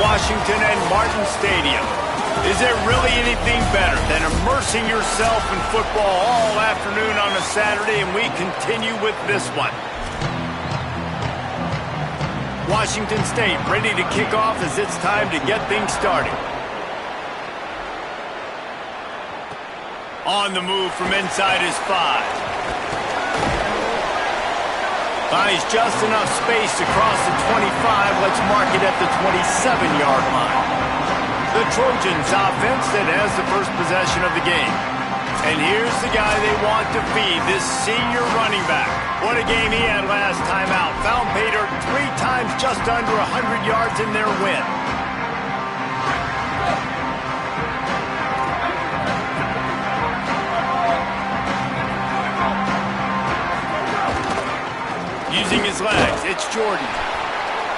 Washington and Martin Stadium. Is there really anything better than immersing yourself in football all afternoon on a Saturday? And we continue with this one. Washington State ready to kick off as it's time to get things started. On the move from inside his 5. Buys just enough space across the 25. Let's mark it at the 27-yard line. The Trojans offense that has the first possession of the game. And here's the guy they want to feed, this senior running back. What a game he had last time out. Found pay dirt 3 times, just under 100 yards in their win. Using his legs, it's Jordan.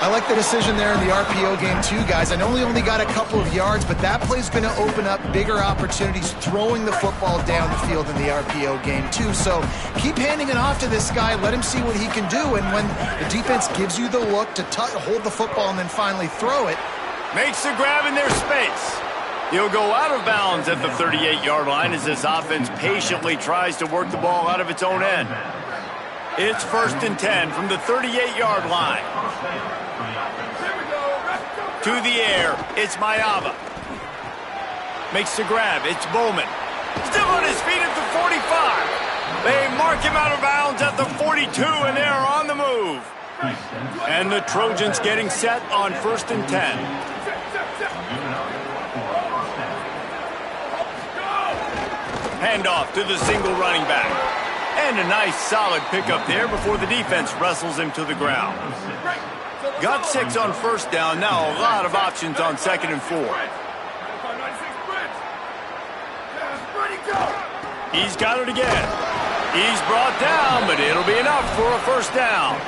I like the decision there in the RPO game too, guys. I know he only got a couple of yards, but that play's going to open up bigger opportunities throwing the football down the field in the RPO game too. So keep handing it off to this guy. Let him see what he can do. And when the defense gives you the look to hold the football and then finally throw it. Makes the grab in their space. He'll go out of bounds at the 38-yard line as this offense patiently tries to work the ball out of its own end. It's 1st and 10 from the 38-yard line. To the air, it's Mayava. Makes the grab, it's Bowman. Still on his feet at the 45. They mark him out of bounds at the 42, and they're on the move. And the Trojans getting set on 1st and 10. Handoff to the single running back. And a nice solid pickup there before the defense wrestles him to the ground. Got 6 on 1st down. Now a lot of options on 2nd and 4. He's got it again. He's brought down, but it'll be enough for a 1st down.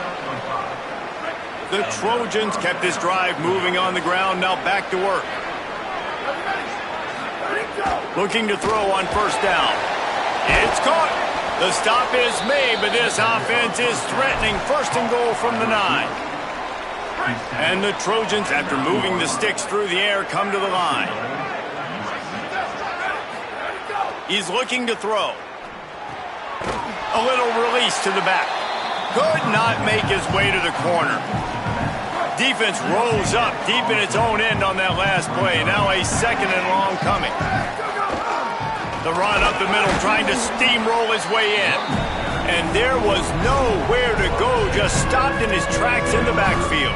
The Trojans kept this drive moving on the ground. Now back to work. Looking to throw on 1st down. It's caught. The stop is made, but this offense is threatening 1st and goal from the 9. And the Trojans, after moving the sticks through the air, come to the line. He's looking to throw. A little release to the back. Could not make his way to the corner. Defense rolls up deep in its own end on that last play. Now a 2nd and long coming. The run up the middle, trying to steamroll his way in. And there was nowhere to go, just stopped in his tracks in the backfield.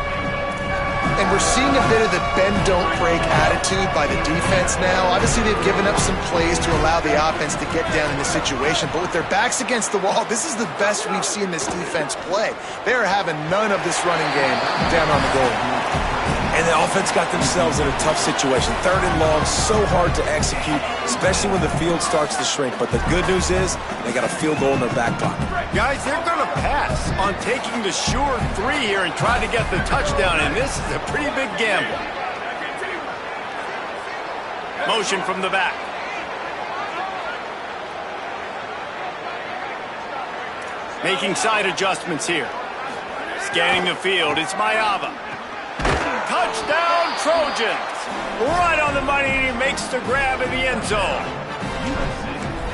And we're seeing a bit of the bend-don't-break attitude by the defense now. Obviously, they've given up some plays to allow the offense to get down in the situation. But with their backs against the wall, this is the best we've seen this defense play. They are having none of this running game down on the goal. And the offense got themselves in a tough situation. 3rd and long, so hard to execute, especially when the field starts to shrink. But the good news is they got a field goal in their back pocket. Guys, they're going to pass on taking the sure 3 here and try to get the touchdown. And this is a pretty big gamble. Motion from the back. Making side adjustments here. Scanning the field, it's Mayava. Touchdown, Trojans! Right on the money, and he makes the grab in the end zone.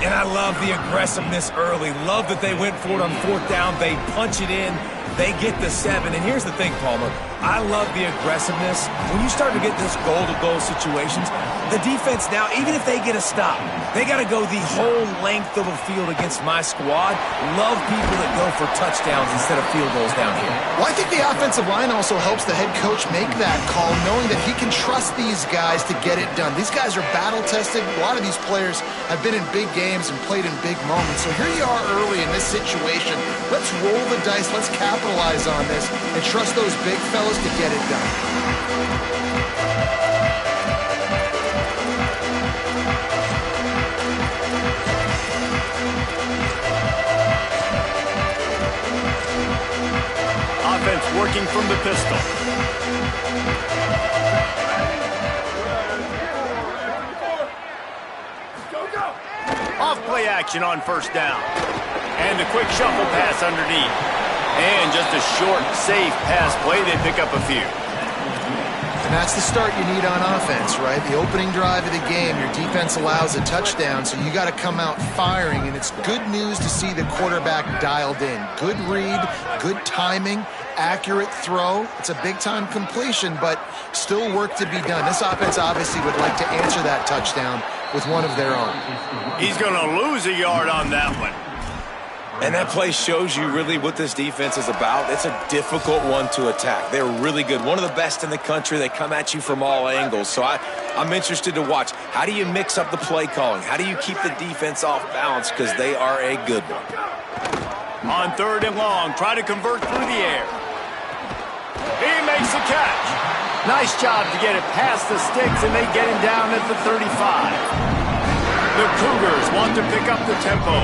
And I love the aggressiveness early. Love that they went for it on 4th down. They punch it in. They get the 7. And here's the thing, Palmer. I love the aggressiveness. When you start to get this goal-to-goal situations, the defense now, even if they get a stop, they got to go the whole length of a field against my squad. Love people that go for touchdowns instead of field goals down here. Well, I think the offensive line also helps the head coach make that call, knowing that he can trust these guys to get it done. These guys are battle-tested. A lot of these players have been in big games and played in big moments. So here you are early in this situation. Let's roll the dice. Let's capitalize on this and trust those big fellas to get it done. Offense working from the pistol. Off play action on 1st down. And a quick shuffle pass underneath. And just a short, safe pass play. They pick up a few. And that's the start you need on offense, right? The opening drive of the game, your defense allows a touchdown, so you got to come out firing, and it's good news to see the quarterback dialed in. Good read, good timing, accurate throw. It's a big-time completion, but still work to be done. This offense obviously would like to answer that touchdown with one of their own. He's going to lose a yard on that one. And that play shows you really what this defense is about. It's a difficult one to attack. They're really good. One of the best in the country. They come at you from all angles. So I'm interested to watch. How do you mix up the play calling? How do you keep the defense off balance? Because they are a good one. On 3rd and long, try to convert through the air. He makes the catch. Nice job to get it past the sticks, and they get him down at the 35. The Cougars want to pick up the tempo.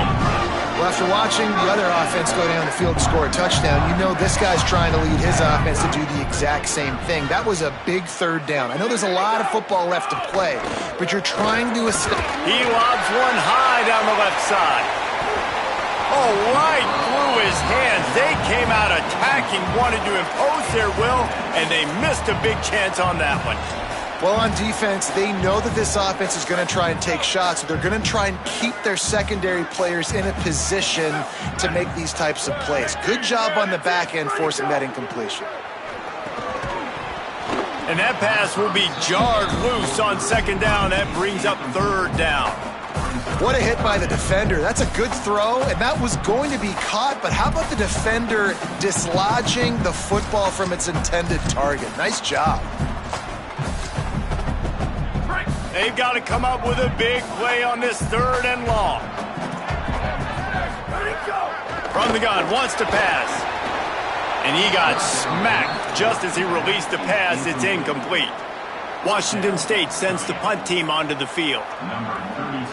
Well, after watching the other offense go down the field and score a touchdown, you know this guy's trying to lead his offense to do the exact same thing. That was a big 3rd down. I know there's a lot of football left to play, but you're trying to He lobs one high down the left side. Oh, right through his hands. They came out attacking, wanted to impose their will, and they missed a big chance on that one. Well, on defense, they know that this offense is going to try and take shots. So they're going to try and keep their secondary players in a position to make these types of plays. Good job on the back end forcing that incompletion. And that pass will be jarred loose on 2nd down. That brings up 3rd down. What a hit by the defender. That's a good throw, and that was going to be caught. But how about the defender dislodging the football from its intended target? Nice job. They've got to come up with a big play on this 3rd and long. From the gun, wants to pass. And he got smacked just as he released the pass. It's incomplete. Washington State sends the punt team onto the field. Number 32,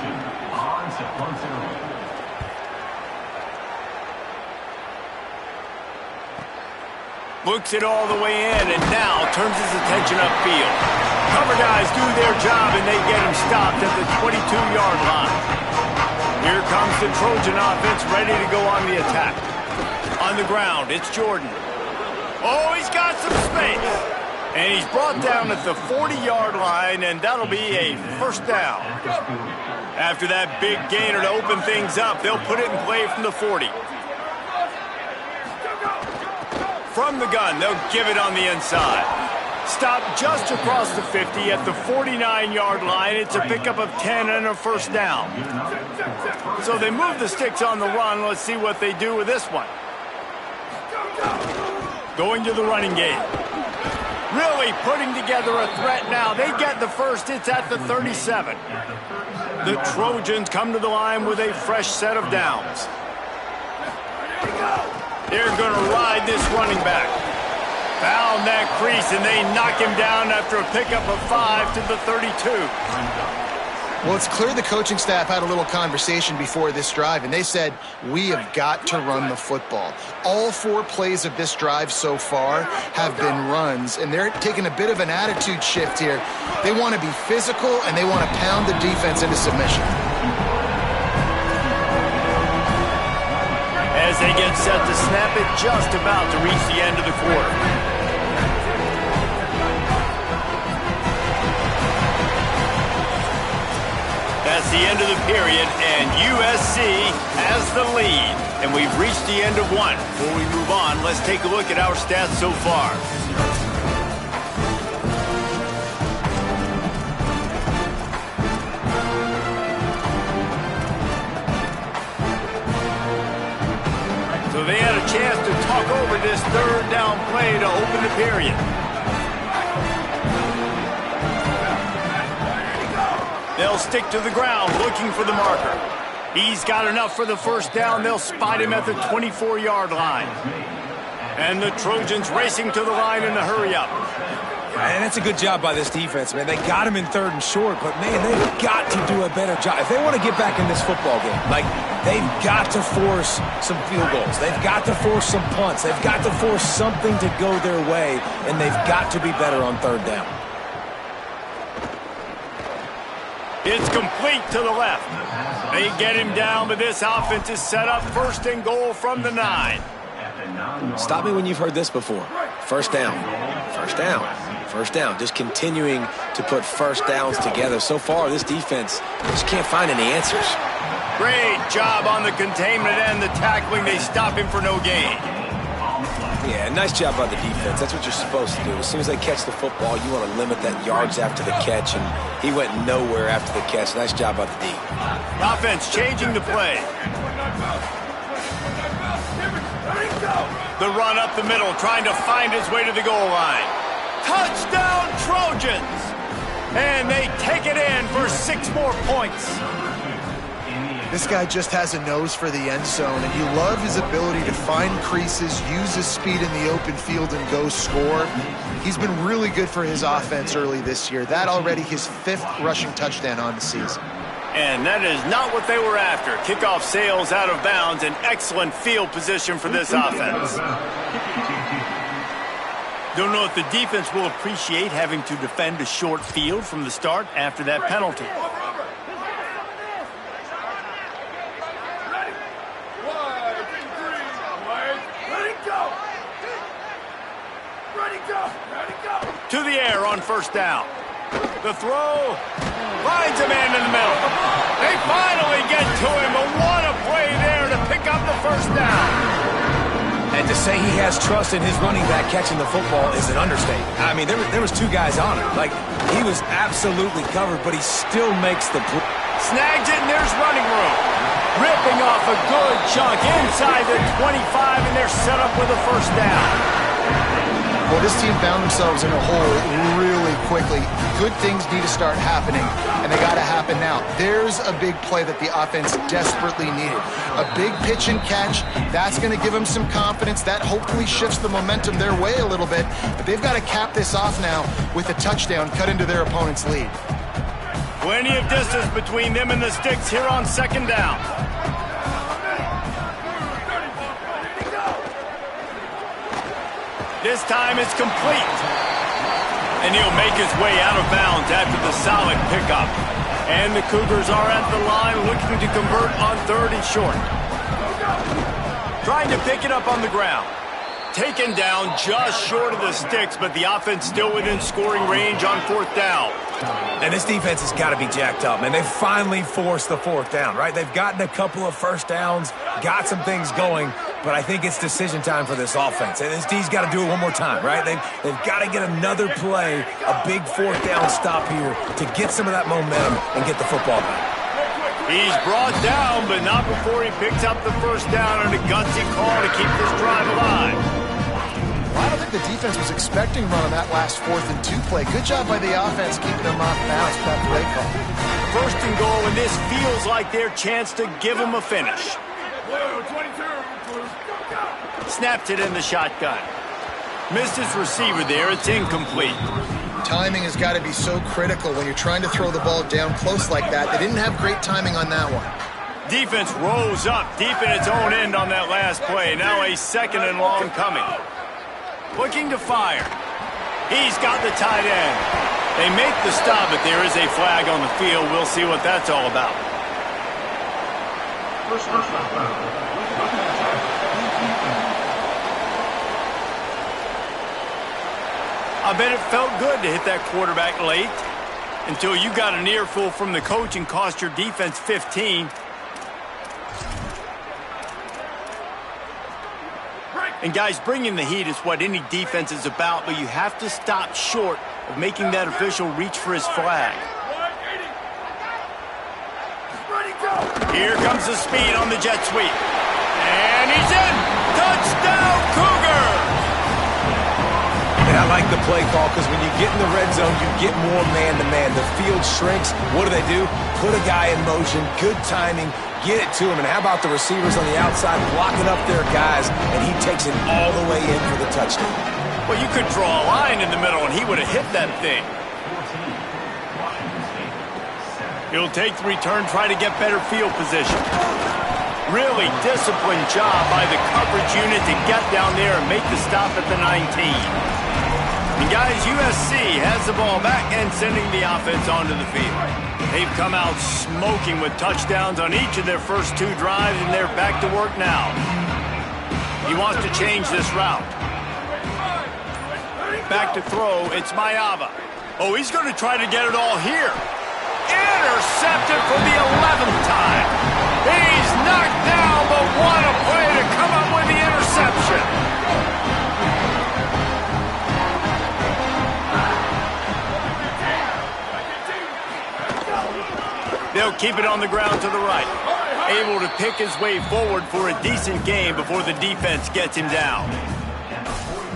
Hans Ponzero. Looks it all the way in, and now turns his attention upfield. Cover guys do their job, and they get him stopped at the 22-yard line. Here comes the Trojan offense ready to go on the attack. On the ground, it's Jordan. Oh, he's got some space. And he's brought down at the 40-yard line, and that'll be a 1st down. After that big gainer to open things up, they'll put it in play from the 40. From the gun, they'll give it on the inside. Stop just across the 50 at the 49-yard line. It's a pickup of 10 and a 1st down. So they move the sticks on the run. Let's see what they do with this one. Going to the running game. Really putting together a threat now. They get the 1st. It's at the 37. The Trojans come to the line with a fresh set of downs. They're going to ride this running back. Found that crease, and they knock him down after a pickup of 5 to the 32. Well, it's clear the coaching staff had a little conversation before this drive, and they said, we have got to run the football. All 4 plays of this drive so far have been runs, and they're taking a bit of an attitude shift here. They want to be physical, and they want to pound the defense into submission. As they get set to snap it, just about to reach the end of the quarter. That's the end of the period, and USC has the lead. And we've reached the end of one. Before we move on, let's take a look at our stats so far. So they had a chance to talk over this 3rd down play to open the period. They'll stick to the ground looking for the marker. He's got enough for the 1st down. They'll spot him at the 24-yard line. And the Trojans racing to the line in the hurry-up. And that's a good job by this defense, man. They got him in 3rd and short, but, man, they've got to do a better job. If they want to get back in this football game, like, they've got to force some field goals. They've got to force some punts. They've got to force something to go their way, and they've got to be better on 3rd down. It's complete to the left. They get him down, but this offense is set up 1st and goal from the 9. Stop me when you've heard this before. 1st down. 1st down. First down, just continuing to put first downs together. So far, this defense just can't find any answers. Great job on the containment and the tackling. They stop him for no gain. Yeah, nice job by the defense. That's what you're supposed to do. As soon as they catch the football, you want to limit that yards after the catch, and he went nowhere after the catch. Nice job by the D. Offense changing the play. The run up the middle, trying to find his way to the goal line. Touchdown, Trojans! And they take it in for 6 more points. This guy just has a nose for the end zone, and you love his ability to find creases, use his speed in the open field, and go score. He's been really good for his offense early this year. That already his 5th rushing touchdown on the season. And that is not what they were after. Kickoff sails out of bounds, an excellent field position for this offense. Don't know if the defense will appreciate having to defend a short field from the start after that penalty. To the air on first down. The throw finds a man in the middle. They finally get to him, but what a play there to pick up the first down. And to say he has trust in his running back catching the football is an understatement. I mean, there was 2 guys on him. Like, he was absolutely covered, but he still makes the play. Snags it, and there's running room. Ripping off a good chunk inside the 25, and they're set up with a first down. Well, this team found themselves in a hole really quickly. Good things need to start happening, and they got to happen now. There's a big play that the offense desperately needed. A big pitch and catch. That's going to give them some confidence. That hopefully shifts the momentum their way a little bit. But they've got to cap this off now with a touchdown cut into their opponent's lead. Plenty of distance between them and the sticks here on second down. This time it's complete. And he'll make his way out of bounds after the solid pickup. And the Cougars are at the line looking to convert on 3rd and short. Trying to pick it up on the ground. Taken down just short of the sticks, but the offense still within scoring range on 4th down. And this defense has got to be jacked up, man. They finally forced the 4th down, right? They've gotten a couple of first downs, got some things going, but I think it's decision time for this offense. And this D's got to do it one more time, right? They've got to get another play, a big 4th down stop here to get some of that momentum and get the football back. He's brought down, but not before he picks up the first down on a gutsy call to keep this drive alive. Well, I don't think the defense was expecting run on that last 4th and 2 play. Good job by the offense keeping them off bounds with that play call. 1st and goal, and this feels like their chance to give them a finish. Snapped it in the shotgun. Missed his receiver there. It's incomplete. Timing has got to be so critical when you're trying to throw the ball down close like that. They didn't have great timing on that one. Defense rose up deep in its own end on that last play. Now a 2nd and long coming. Looking to fire. He's got the tight end. They make the stop, but there is a flag on the field. We'll see what that's all about. I bet it felt good to hit that quarterback late until you got an earful from the coach and cost your defense 15. And guys, bringing the heat is what any defense is about, but you have to stop short of making that official reach for his flag. Here comes the speed on the jet sweep. And he's in! Touchdown, Cougar! And I like the play call because when you get in the red zone, you get more man-to-man. The field shrinks. What do? Put a guy in motion, good timing, get it to him. And how about the receivers on the outside blocking up their guys, and he takes it all the way in for the touchdown. Well, you could draw a line in the middle, and he would have hit that thing. He'll take the return, try to get better field position. Really disciplined job by the coverage unit to get down there and make the stop at the 19. And guys, USC has the ball back and sending the offense onto the field. They've come out smoking with touchdowns on each of their first 2 drives, and they're back to work now. He wants to change this route. back to throw. It's Maiava. Oh, he's going to try to get it all here. Intercepted for the 11th time. He's knocked down, but what a play to come up with the interception. They'll keep it on the ground to the right. Able to pick his way forward for a decent game before the defense gets him down.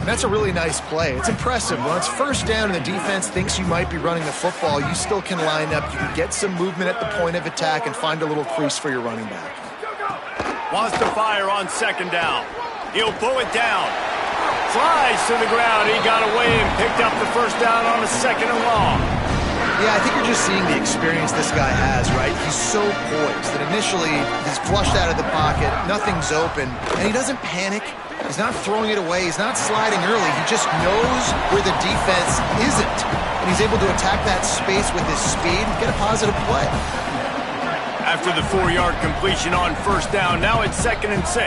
And that's a really nice play. It's impressive. When it's first down and the defense thinks you might be running the football, you still can line up. You can get some movement at the point of attack and find a little crease for your running back. Wants to fire on second down. He'll pull it down. Flies to the ground. He got away and picked up the first down on a second and long. Yeah, I think you're just seeing the experience this guy has, right? He's so poised that initially he's flushed out of the pocket, nothing's open, and he doesn't panic. He's not throwing it away. He's not sliding early. He just knows where the defense isn't, and he's able to attack that space with his speed and get a positive play. After the 4-yard completion on first down, now it's 2nd and 6.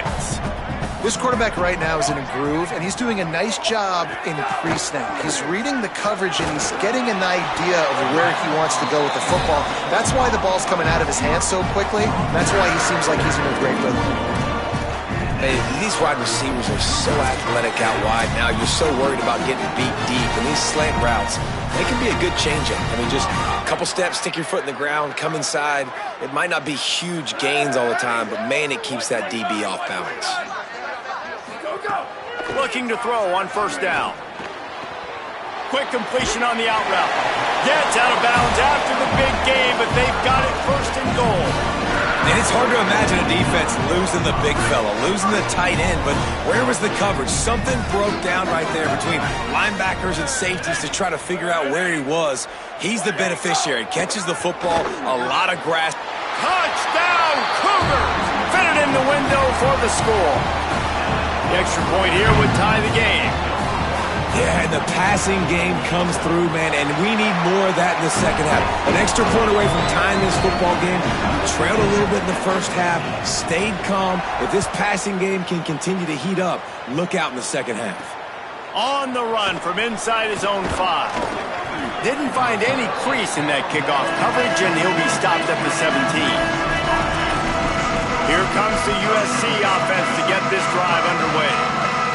This quarterback right now is in a groove, and he's doing a nice job in pre-snap. He's reading the coverage, and he's getting an idea of where he wants to go with the football. That's why the ball's coming out of his hands so quickly. That's why he seems like he's in a great rhythm. Hey, these wide receivers are so athletic out wide now. You're so worried about getting beat deep, and these slant routes, they can be a good change-up. I mean, just a couple steps, stick your foot in the ground, come inside. It might not be huge gains all the time, but, man, it keeps that DB off balance. Looking to throw on first down. Quick completion on the out route. Gets out of bounds after the big game, but they've got it first and goal. And it's hard to imagine a defense losing the big fella, losing the tight end, but where was the coverage? Something broke down right there between linebackers and safeties to try to figure out where he was. He's the beneficiary. Catches the football, a lot of grass. Touchdown, Cougars! Fitted in the window for the score. The extra point here would tie the game. Yeah, and the passing game comes through, man, and we need more of that in the second half. An extra point away from tying this football game. We trailed a little bit in the first half, stayed calm. If this passing game can continue to heat up, look out in the second half. On the run from inside his own 5. Didn't find any crease in that kickoff coverage, and he'll be stopped at the 17. Here comes the USC offense to get this drive underway.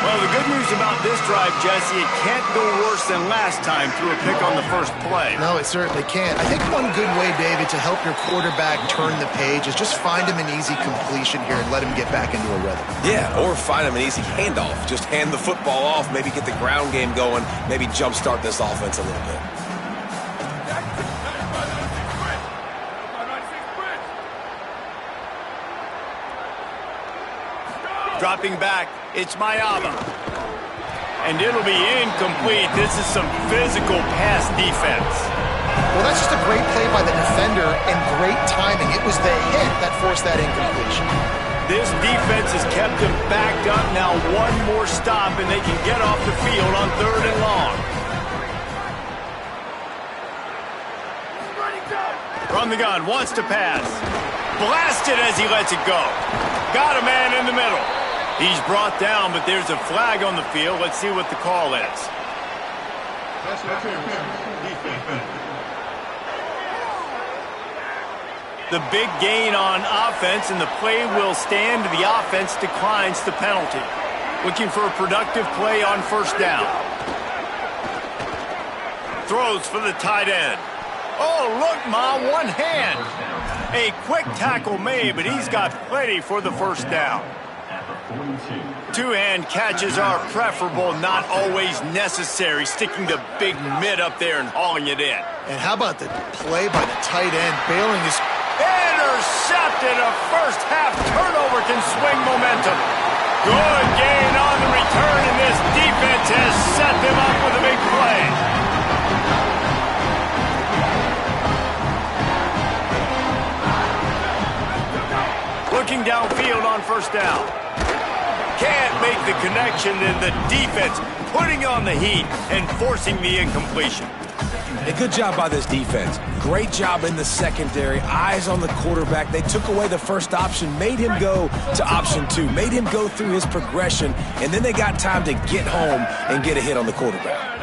Well, the good news about this drive, Jesse, it can't go worse than last time through a pick on the first play. No, it certainly can't. I think one good way, David, to help your quarterback turn the page is just find him an easy completion here and let him get back into a rhythm. Yeah, or find him an easy handoff. Just hand the football off, maybe get the ground game going, maybe jumpstart this offense a little bit. Dropping back, it's Maiava. And it'll be incomplete. This is some physical pass defense. Well, that's just a great play by the defender and great timing. It was the hit that forced that incompletion. This defense has kept them backed up. Now one more stop, and they can get off the field on 3rd and long. From the gun, wants to pass. Blasted as he lets it go. Got a man in the middle. He's brought down, but there's a flag on the field. Let's see what the call is. The big gain on offense, and the play will stand. The offense declines the penalty. Looking for a productive play on first down. Throws for the tight end. Oh, look, Ma, one hand. A quick tackle made, but he's got plenty for the first down. Two-hand catches are preferable, not always necessary. Sticking the big mid up there and hauling it in. And how about the play by the tight end, bailing his... Intercepted. A first-half turnover can swing momentum. Good gain on the return, and this defense has set them up with a big play. Looking downfield on first down. Can't make the connection, and the defense putting on the heat and forcing the incompletion. A good job by this defense. Great job in the secondary. Eyes on the quarterback. They took away the first option, made him go to option 2, made him go through his progression, and then they got time to get home and get a hit on the quarterback.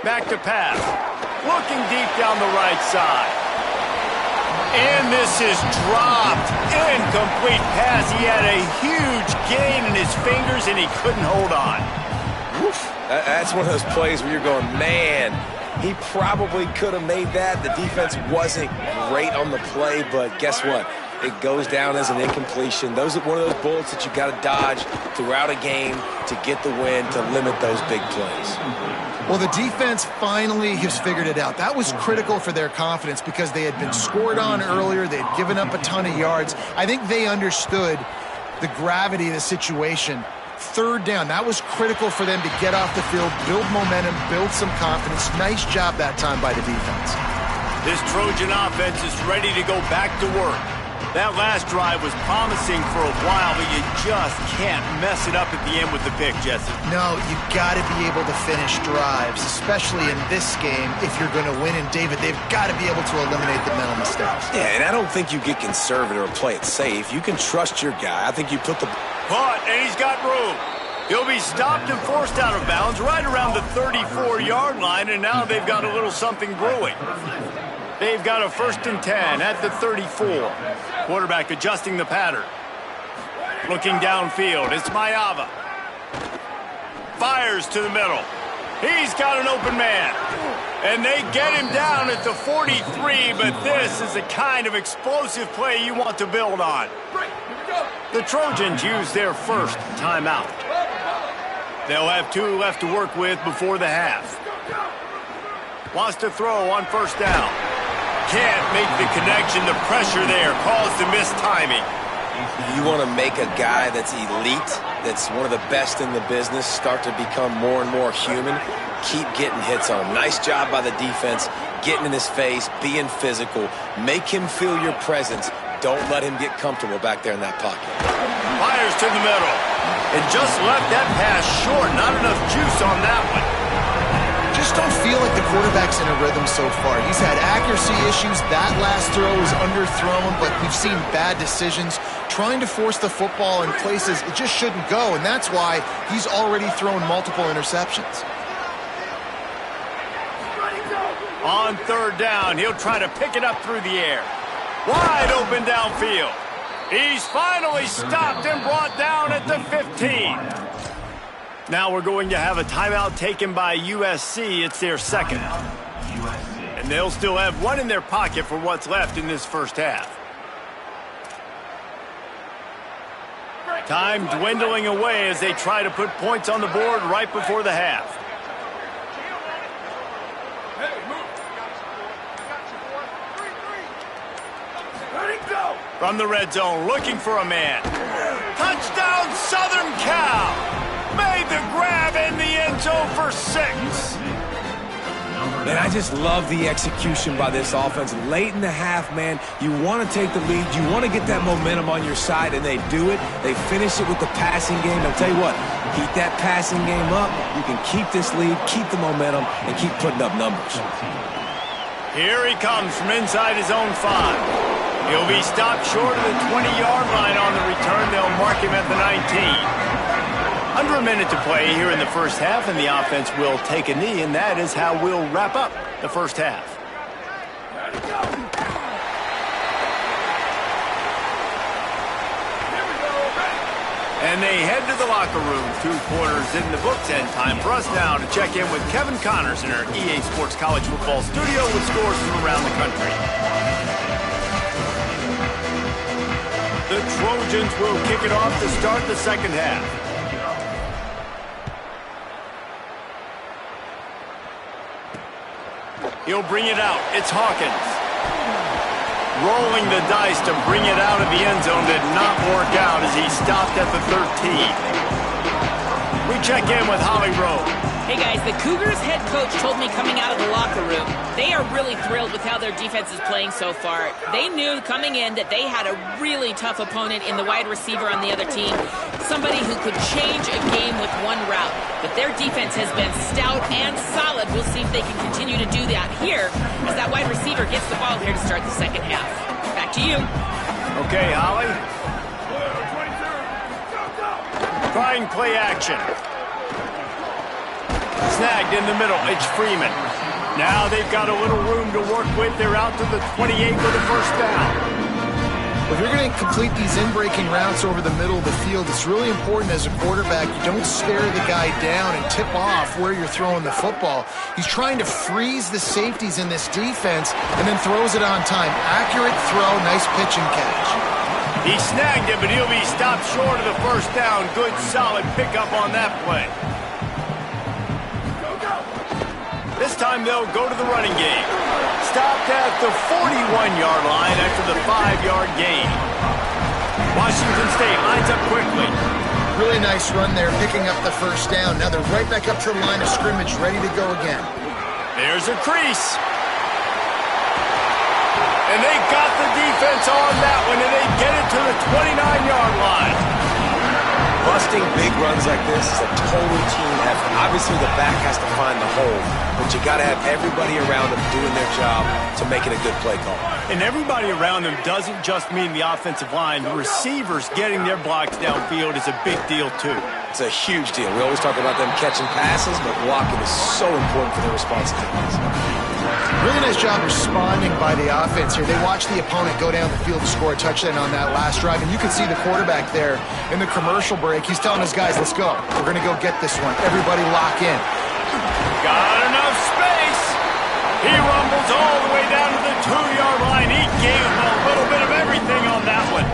Back to pass. Looking deep down the right side. And this is dropped. Incomplete pass. He had a huge gain in his fingers, and he couldn't hold on. Oof. That's one of those plays where you're going, man, he probably could have made that. The defense wasn't great on the play, but guess what? It goes down as an incompletion. Those are one of those bullets that you got to dodge throughout a game to get the win, to limit those big plays. Well, the defense finally has figured it out. That was critical for their confidence because they had been scored on earlier. They had given up a ton of yards. I think they understood the gravity of the situation. Third down, that was critical for them to get off the field, build momentum, build some confidence. Nice job that time by the defense. This Trojan offense is ready to go back to work. That last drive was promising for a while, but you just can't mess it up at the end with the pick, Jesse. No, you got to be able to finish drives, especially in this game. If you're going to win, and David, they've got to be able to eliminate the mental mistakes. Yeah, and I don't think you get conservative or play it safe. You can trust your guy. I think you put the... Caught, and he's got room. He'll be stopped and forced out of bounds right around the 34-yard line, and now they've got a little something brewing. They've got a 1st and 10 at the 34. Quarterback adjusting the pattern. Looking downfield, it's Mayava. Fires to the middle. He's got an open man. And they get him down at the 43, but this is the kind of explosive play you want to build on. The Trojans use their first timeout. They'll have 2 left to work with before the half. Wants to throw on 1st down. Can't make the connection. The pressure there caused the missed timing. You want to make a guy that's elite, that's one of the best in the business, start to become more and more human. Keep getting hits on him. Nice job by the defense, getting in his face, being physical. Make him feel your presence. Don't let him get comfortable back there in that pocket. Fires to the middle. And just left that pass short. Not enough juice on that one. Just don't feel like the quarterback's in a rhythm so far. He's had accuracy issues. That last throw was underthrown, but we've seen bad decisions. Trying to force the football in places it just shouldn't go, and that's why he's already thrown multiple interceptions. On 3rd down, he'll try to pick it up through the air. Wide open downfield. He's finally stopped and brought down at the 15. Now we're going to have a timeout taken by USC. It's their 2nd. And they'll still have 1 in their pocket for what's left in this first half. Time dwindling away as they try to put points on the board right before the half. From the red zone, looking for a man. Touchdown, Southern Cal! Made the grab in the end zone for 6. And I just love the execution by this offense. Late in the half, man, you want to take the lead. You want to get that momentum on your side, and they do it. They finish it with the passing game. I'll tell you what, keep that passing game up. You can keep this lead, keep the momentum, and keep putting up numbers. Here he comes from inside his own 5. He'll be stopped short of the 20-yard line on the return. They'll mark him at the 19. Under a minute to play here in the first half, and the offense will take a knee, and that is how we'll wrap up the first half. And they head to the locker room. 2 quarters in the books, and time for us now to check in with Kevin Connors in our EA Sports College Football studio with scores from around the country. The Trojans will kick it off to start the second half. He'll bring it out. It's Hawkins. Rolling the dice to bring it out of the end zone did not work out as he stopped at the 13. We check in with Holly Rowe. Hey guys, the Cougars head coach told me coming out of the locker room, they are really thrilled with how their defense is playing so far. They knew coming in that they had a really tough opponent in the wide receiver on the other team, somebody who could change a game with one route. But their defense has been stout and solid. We'll see if they can continue to do that here as that wide receiver gets the ball here to start the second half. Back to you. Okay, Holly. Trying play action. Snagged in the middle. It's Freeman. Now they've got a little room to work with. They're out to the 28 for the first down. If you're going to complete these in-breaking routes over the middle of the field, it's really important as a quarterback you don't stare the guy down and tip off where you're throwing the football. He's trying to freeze the safeties in this defense and then throws it on time. Accurate throw, nice pitch and catch. He snagged it, but he'll be stopped short of the first down. Good, solid pickup on that play. This time they'll go to the running game. Stopped at the 41-yard line after the 5-yard gain. Washington State lines up quickly. Really nice run there, picking up the first down. Now they're right back up to the line of scrimmage, ready to go again. There's a crease. And they got the defense on that one, and they get it to the 29-yard line. Busting big runs like this is a total team effort. Obviously, the back has to find the hole, but you got to have everybody around them doing their job to make it a good play call. And everybody around them doesn't just mean the offensive line. The receivers getting their blocks downfield is a big deal, too. It's a huge deal. We always talk about them catching passes, but blocking is so important for their responsibilities. Really nice job responding by the offense here. They watched the opponent go down the field to score a touchdown on that last drive, and you can see the quarterback there in the commercial break. He's telling his guys, let's go. We're going to go get this one. Everybody lock in. Got enough space. He rumbles all the way down to the 2-yard line. He gave him a little bit of everything on that one.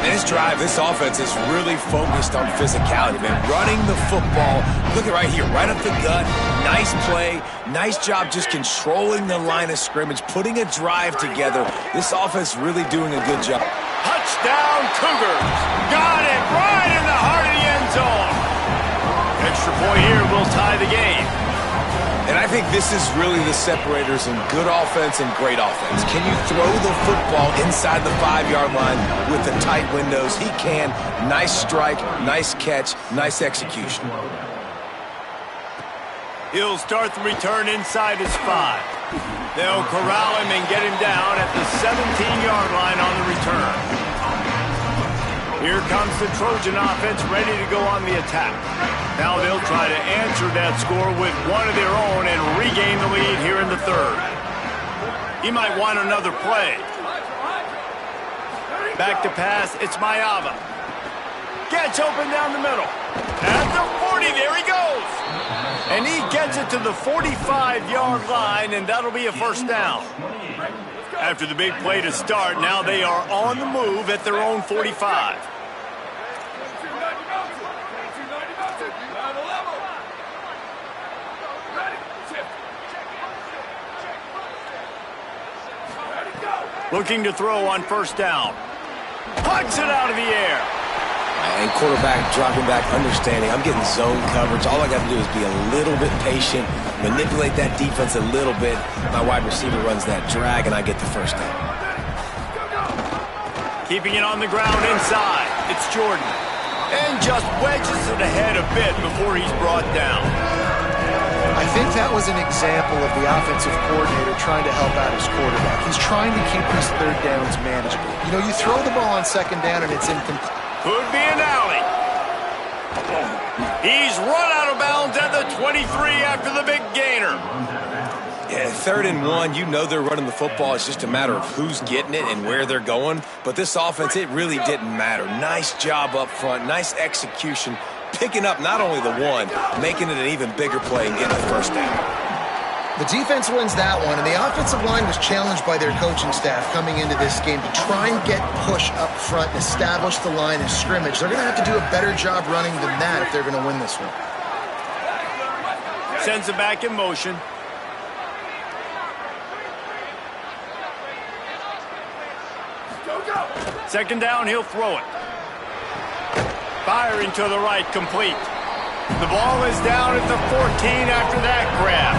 This drive, this offense is really focused on physicality, man. Running the football. Look at right here, right up the gut. Nice play. Nice job just controlling the line of scrimmage, putting a drive together. This offense really doing a good job. Touchdown, Cougars. Got it right in the heart of the end zone. Extra point here will tie the game. And I think this is really the separators in good offense and great offense. Can you throw the football inside the 5-yard line with the tight windows? He can. Nice strike, nice catch, nice execution. He'll start the return inside his 5. They'll corral him and get him down at the 17-yard line on the return. Here comes the Trojan offense ready to go on the attack. Now they'll try to answer that score with one of their own and regain the lead here in the third. He might want another play. Back to pass, it's Mayava. Gets open down the middle. At the 40, there he goes. And he gets it to the 45-yard line, and that'll be a first down. After the big play to start, now they are on the move at their own 45. Looking to throw on first down. Pucks it out of the air. And quarterback dropping back, understanding I'm getting zone coverage. All I got to do is be a little bit patient, manipulate that defense a little bit. My wide receiver runs that drag, and I get the first down. Keeping it on the ground inside. It's Jordan. And just wedges it ahead a bit before he's brought down. I think that was an example of the offensive coordinator trying to help out his quarterback. He's trying to keep these third downs manageable. You know, you throw the ball on second down and it's incomplete. Could be an alley. He's run out of bounds at the 23 after the big gainer. Yeah, 3rd and 1, you know they're running the football. It's just a matter of who's getting it and where they're going. But this offense, it really didn't matter. Nice job up front, nice execution, picking up not only the one, making it an even bigger play and getting the first down. The defense wins that one, and the offensive line was challenged by their coaching staff coming into this game to try and get push up front and establish the line of scrimmage. They're going to have to do a better job running than that if they're going to win this one. Sends it back in motion. Second down, he'll throw it. Firing to the right, complete. The ball is down at the 14 after that grab.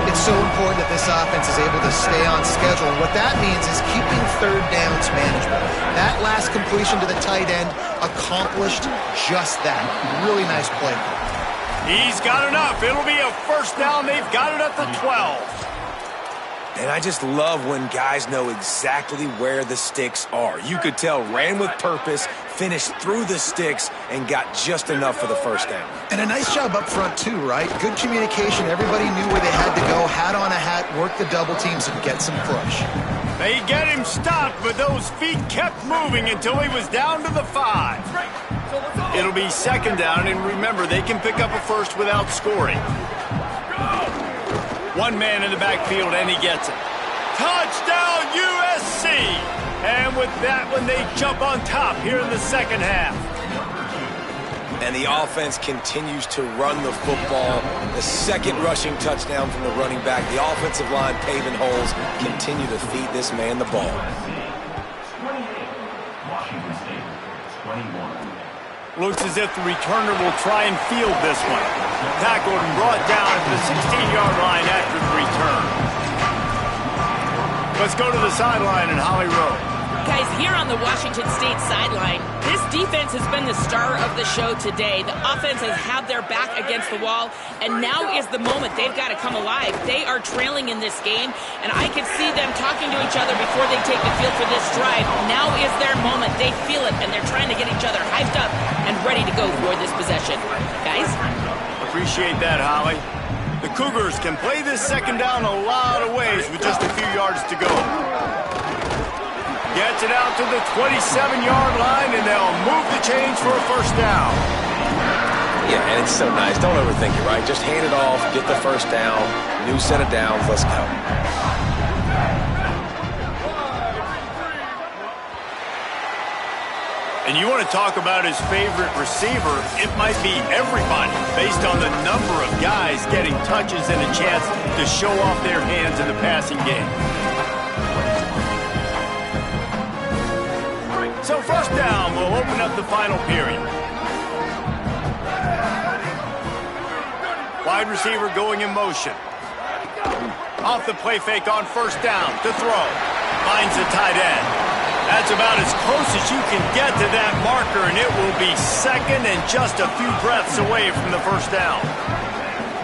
It's so important that this offense is able to stay on schedule. And what that means is keeping third downs manageable. That last completion to the tight end accomplished just that. Really nice play. He's got enough. It'll be a first down. They've got it at the 12. And I just love when guys know exactly where the sticks are. You could tell ran with purpose, finished through the sticks and got just enough for the first down. And a nice job up front, too, right? Good communication. Everybody knew where they had to go, hat on a hat, work the double teams, and get some push. They get him stopped, but those feet kept moving until he was down to the 5. It'll be second down, and remember, they can pick up a first without scoring. One man in the backfield, and he gets it. Touchdown, USC! And with that one, they jump on top here in the second half. And the offense continues to run the football. The second rushing touchdown from the running back. The offensive line paving holes. Continue to feed this man the ball. 28, Washington State, 21. Looks as if the returner will try and field this one. Tackled and brought down at the 16-yard line after the return. Let's go to the sideline in Holly Rowe. Guys, here on the Washington State sideline, this defense has been the star of the show today. The offense has had their back against the wall, and now is the moment. They've got to come alive. They are trailing in this game, and I can see them talking to each other before they take the field for this drive. Now is their moment. They feel it, and they're trying to get each other hyped up and ready to go for this possession. Guys? Appreciate that, Holly. The Cougars can play this second down a lot of ways with just a few yards to go. Gets it out to the 27-yard line, and they'll move the chains for a first down. Yeah, and it's so nice. Don't overthink it, right? Just hand it off, get the first down, new set of downs, let's go. And you want to talk about his favorite receiver, it might be everybody, based on the number of guys getting touches and a chance to show off their hands in the passing game. So first down will open up the final period. Wide receiver going in motion. Off the play fake on first down to throw. Finds the tight end. That's about as close as you can get to that marker, and it will be second and just a few breaths away from the first down.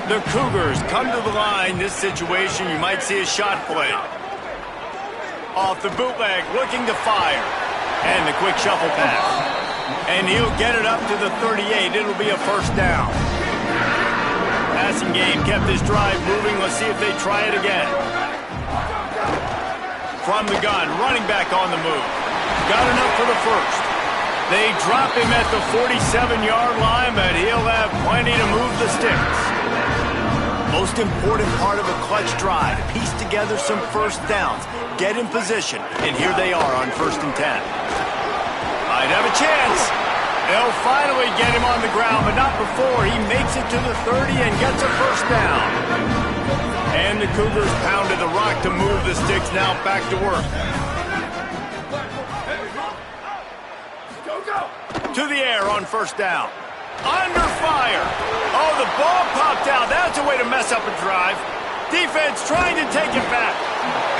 The Cougars come to the line. This situation, you might see a shot play. Off the bootleg, looking to fire. And the quick shuffle pass. And he'll get it up to the 38. It'll be a first down. Passing game kept this drive moving. Let's see if they try it again. From the gun, running back on the move. Got enough for the first. They drop him at the 47-yard line, but he'll have plenty to move the sticks. Most important part of a clutch drive, piece together some first downs, get in position, and here they are on 1st and 10. Might have a chance. They'll finally get him on the ground, but not before he makes it to the 30 and gets a first down. And the Cougars pounded the rock to move the sticks, now back to work. To the air on first down. Under fire. Oh, the ball popped out. That's a way to mess up a drive. Defense trying to take it back.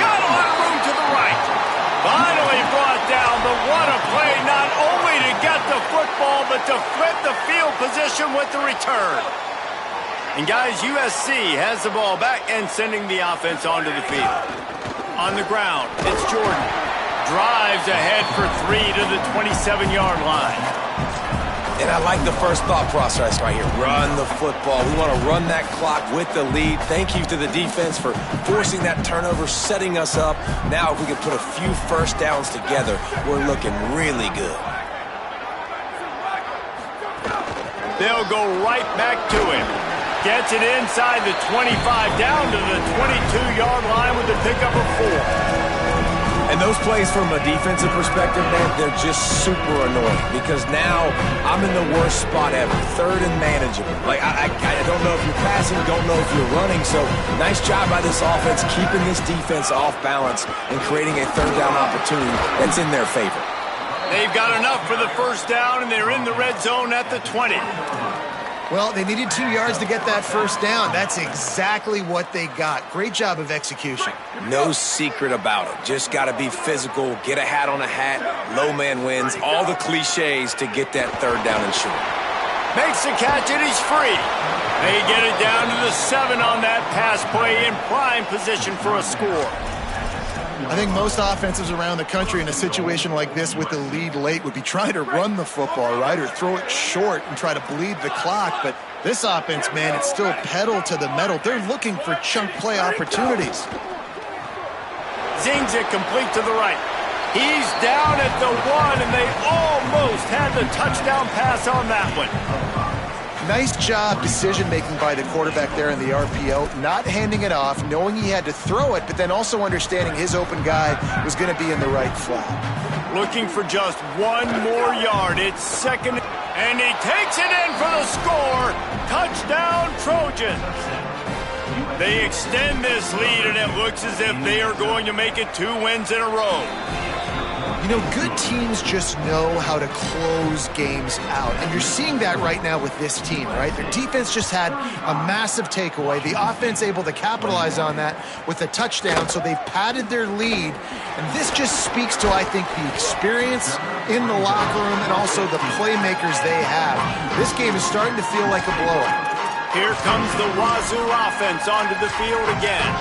Got a lot of room to the right. Finally brought down, but what a play, not only to get the football, but to flip the field position with the return. And guys, USC has the ball back and sending the offense onto the field. On the ground, it's Jordan. Drives ahead for 3 to the 27-yard line. And I like the first thought process right here. Run the football. We want to run that clock with the lead. Thank you to the defense for forcing that turnover, setting us up. Now if we can put a few first downs together, we're looking really good. They'll go right back to him. Gets it inside the 25, down to the 22-yard line with the pickup of 4. And those plays from a defensive perspective, man, they're just super annoying because now I'm in the worst spot ever, 3rd and manageable. Like, I don't know if you're passing, don't know if you're running, so nice job by this offense keeping this defense off balance and creating a 3rd down opportunity that's in their favor. They've got enough for the first down, and they're in the red zone at the 20. Well, they needed 2 yards to get that first down. That's exactly what they got. Great job of execution. No secret about it. Just got to be physical, get a hat on a hat, low man wins, all the cliches to get that 3rd down and short. Makes the catch, and he's free. They get it down to the 7 on that pass play in prime position for a score. I think most offenses around the country in a situation like this with the lead late would be trying to run the football, right, or throw it short and try to bleed the clock. But this offense, man, it's still pedal to the metal. They're looking for chunk play opportunities. Zings it complete to the right. He's down at the 1, and they almost had the touchdown pass on that one. Nice job decision-making by the quarterback there in the RPO, not handing it off, knowing he had to throw it, but then also understanding his open guy was going to be in the right flat. Looking for just 1 more yard. It's second, and he takes it in for the score. Touchdown, Trojans. They extend this lead, and it looks as if they are going to make it 2 wins in a row. You know, good teams just know how to close games out, and you're seeing that right now with this team, right? Their defense just had a massive takeaway. The offense able to capitalize on that with a touchdown, so they've padded their lead, and this just speaks to, I think, the experience in the locker room and also the playmakers they have. This game is starting to feel like a blowout. Here comes the Wazoo offense onto the field again.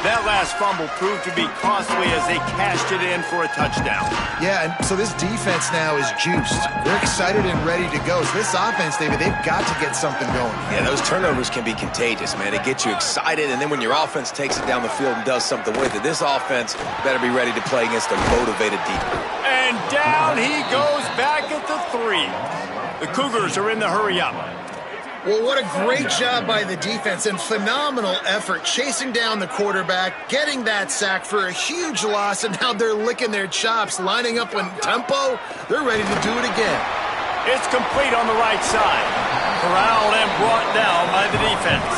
That last fumble proved to be costly as they cashed it in for a touchdown. Yeah, and so this defense now is juiced. They're excited and ready to go. So this offense, David, they've got to get something going. Yeah, those turnovers can be contagious, man. It gets you excited, and then when your offense takes it down the field and does something with it, this offense better be ready to play against a motivated defense. And down he goes back at the 3. The Cougars are in the hurry-up. Well, what a great job by the defense and phenomenal effort chasing down the quarterback, getting that sack for a huge loss, and now they're licking their chops, lining up in tempo. They're ready to do it again. It's complete on the right side. Corralled and brought down by the defense.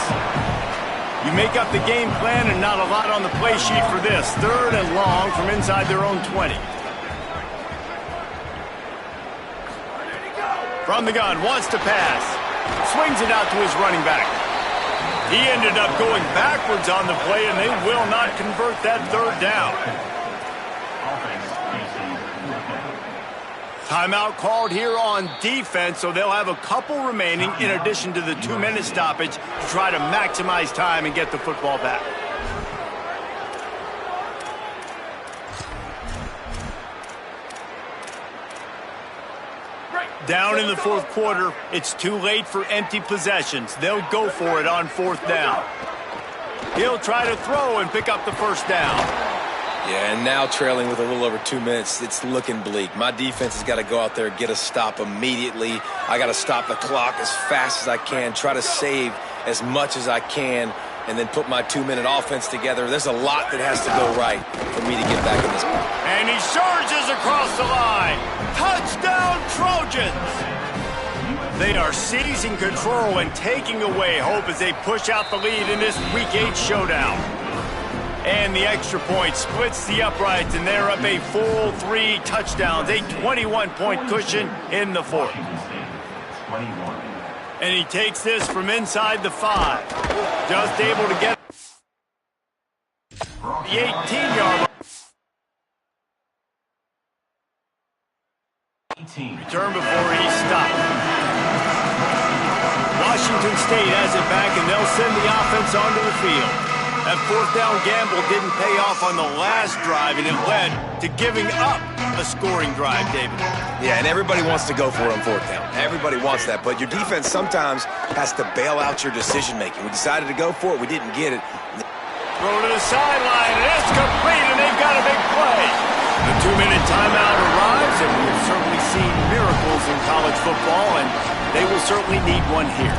You make up the game plan and not a lot on the play sheet for this. 3rd and long from inside their own 20. From the gun, wants to pass. Swings it out to his running back. He ended up going backwards on the play, and they will not convert that 3rd down. Timeout called here on defense, so they'll have a couple remaining in addition to the 2-minute stoppage to try to maximize time and get the football back. Down in the 4th quarter, it's too late for empty possessions. They'll go for it on 4th down. He'll try to throw and pick up the 1st down. Yeah, and now trailing with a little over 2 minutes, it's looking bleak. My defense has got to go out there and get a stop immediately. I got to stop the clock as fast as I can, try to save as much as I can, and then put my 2-minute offense together. There's a lot that has to go right for me to get back in this game. And he surges across the line. Touchdown, Trojans! They are seizing control and taking away hope as they push out the lead in this Week 8 showdown. And the extra point splits the uprights, and they're up a full 3 touchdowns, a 21-point cushion in the 4th. And he takes this from inside the 5. Just able to get the 18-yard line. Return before he stopped. Washington State has it back, and they'll send the offense onto the field. That 4th down gamble didn't pay off on the last drive, and it led to giving up a scoring drive, David. Yeah, and everybody wants to go for it on 4th down. Everybody wants that, but your defense sometimes has to bail out your decision-making. We decided to go for it. We didn't get it. Throw to the sideline, and it's complete, and they've got a big play. The 2-minute timeout arrives, and we've certainly seen miracles in college football, and they will certainly need one here.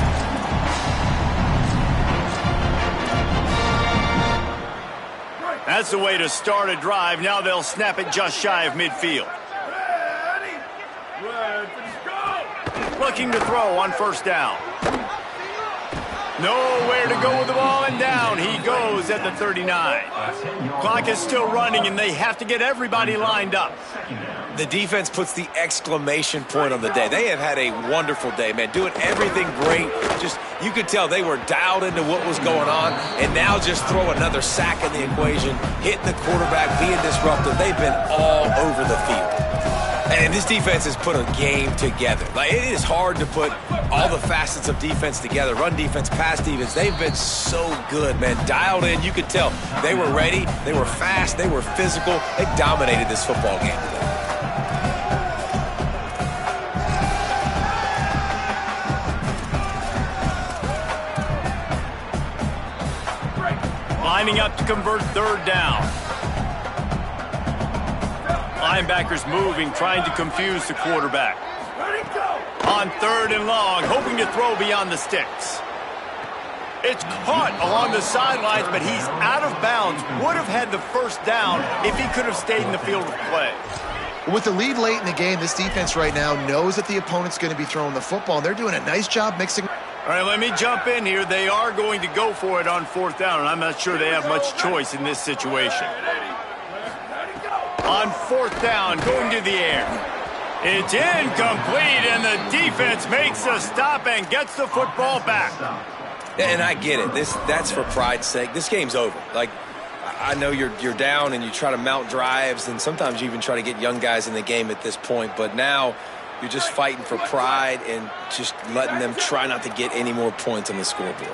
That's the way to start a drive. Now they'll snap it just shy of midfield. Looking to throw on 1st down. Nowhere to go with the ball, and down he goes at the 39. Clock is still running, and they have to get everybody lined up. The defense puts the exclamation point on the day. They have had a wonderful day, man, doing everything great. Just, you could tell they were dialed into what was going on, and now just throw another sack in the equation, hitting the quarterback, being disruptive. They've been all over the field. And this defense has put a game together. Like, it is hard to put all the facets of defense together. Run defense, pass defense. They've been so good, man. Dialed in. You could tell they were ready. They were fast. They were physical. They dominated this football game today. Lining up to convert third down. Linebackers moving, trying to confuse the quarterback. On third and long, hoping to throw beyond the sticks. It's caught along the sidelines, but he's out of bounds. Would have had the first down if he could have stayed in the field of play. With the lead late in the game, this defense right now knows that the opponent's going to be throwing the football. They're doing a nice job mixing. All right, let me jump in here. They are going to go for it on fourth down, and I'm not sure they have much choice in this situation. On fourth down, going to the air. It's incomplete, and the defense makes a stop and gets the football back. And I get it. That's for pride's sake. This game's over. Like, I know you're down and you try to mount drives, and sometimes you even try to get young guys in the game at this point. But now you're just fighting for pride and just letting them try not to get any more points on the scoreboard.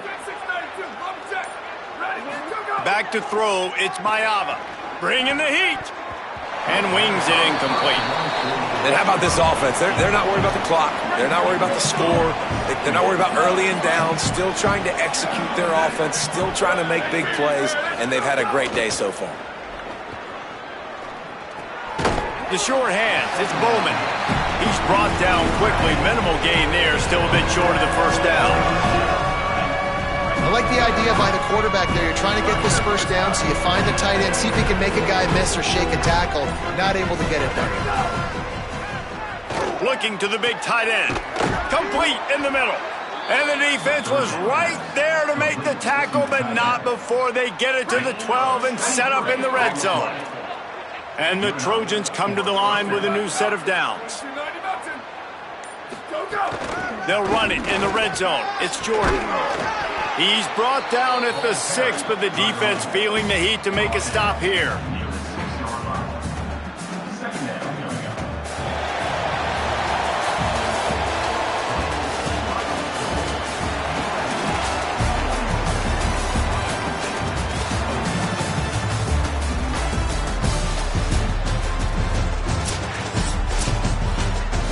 Back to throw. It's Mayava. Bringing the heat. And wings it incomplete. And how about this offense? They're not worried about the clock. They're not worried about the score. They're not worried about early and down. Still trying to execute their offense. Still trying to make big plays. And they've had a great day so far. The short hands. It's Bowman. He's brought down quickly. Minimal gain there. Still a bit short of the first down. I like the idea by the quarterback there. You're trying to get this first down, so you find the tight end, see if he can make a guy miss or shake a tackle. Not able to get it done. Looking to the big tight end. Complete in the middle. And the defense was right there to make the tackle, but not before they get it to the 12 and set up in the red zone. And the Trojans come to the line with a new set of downs. They'll run it in the red zone. It's Jordan. He's brought down at the 6, but the defense feeling the heat to make a stop here.